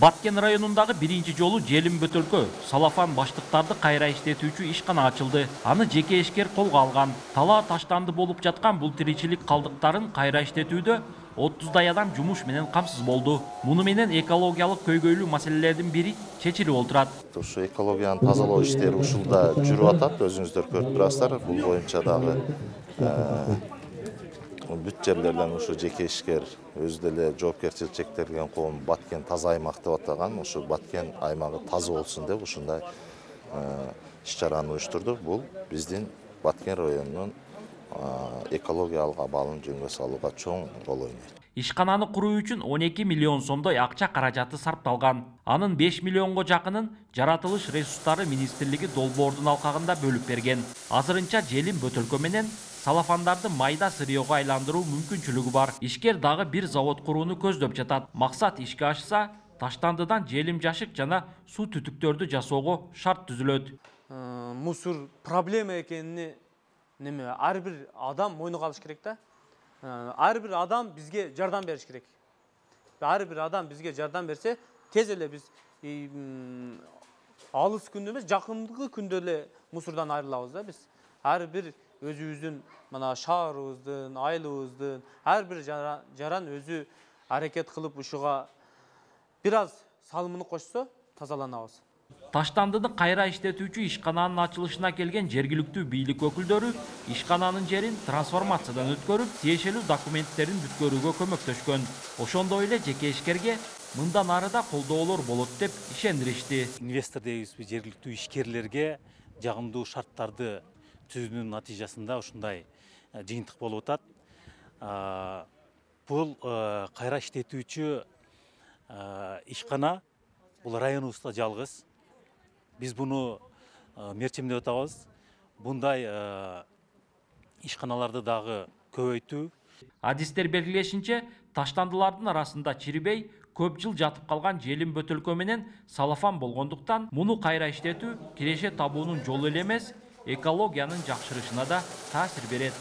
Баткен районундагы биринчи жолу Желим Бөтөлкө салафан баштыктарды кайра иштетүүчү ишкана ачылды. Аны жеке ишкер колго алган. Талаа таштанды болуп жаткан бул тиричилик калдыктарын кайра иштетүүдө 30дай адам жумуш менен камсыз болду. Муну менен экологиялык көйгөйлүү маселелердин бири чечилип олтурат. Ушу экологияны тазалоо иштери ушулда жүрүп атат. Өзүңүздөр көрүп турасыздар. Бул боюнча дагы бүт жерлерден ушу жеке ишкер өзү деле жоопкерчилик чектелген коом Баткен таза аймак деп атаган. Ушу Баткен аймагы таза болсун деп ушундай иш-чараны уюштурду. Бул биздин Баткен районунун экологиялык абалын жөнгө салууга чоң рол ойнойт. Ишкананы куруу үчүн 12 миллион сомдой акча каражаты сарпталган. Анын 5 миллионго жакынын жаратылыш ресурстары министрлиги долбоордун алкагында бөлүп берген. Азырынча Желим Бөтөлкө менен салафандарды майда сырьёго айландыруу мүмкүнчүлүгү бар. Ишкер дагы бир завод курууну көздөп жатат. Максат ишке ашса, таштандыдан желим жашык жана суу түтүктөрдү жасоого шарт түзүлөт. Мусор проблема экенини ар бир адам мойнуна алыш керек да. Ар бир адам бизге жардам бериш керек. Ар бир адам бизге жардам берсе, тез эле биз алыс күндө эмес, жакындагы күндө эле мусордон айрылабыз да биз. Ар бир өзүбүздүн мына шаарыбыздын, айылыбыздын ар бир жаран өзү аракет кылып ушуга бир аз салымын кошсо тазаланабыз. Таштандыны кайра иштетүүчү ишкананын ачылышына келген жергиликтүү бийлик өкүлдөрү ишкананын жерин трансформациядан өткөрүп, тиешелүү документтерин бүткөрүүгө көмөктөшкөн. Ошондой эле жеке ишкерге мындан ары да колдоолор болот деп ишендиришти. Инвестор дейбизби, жергиликтүү ишкерлерге жагымдуу шарттарды түзүүнүн натыйжасында ушундай жыйынтык болуп атат. Бул кайра иштетүүчү ишкана бул районубузда жалгыз. Биз буну мерчемдеп атабыз. Bunday ишканаларды дагы көбөйтүү. Адистер белгилешинче, таштандылардын арасында чирибей, көп жыл жатып калган Желим Бөтөлкө менен салафан болгондуктан, муну кайра иштетүү киреше табуунун жолу эле эмес, экологиянын жакшырышына да таасир берет.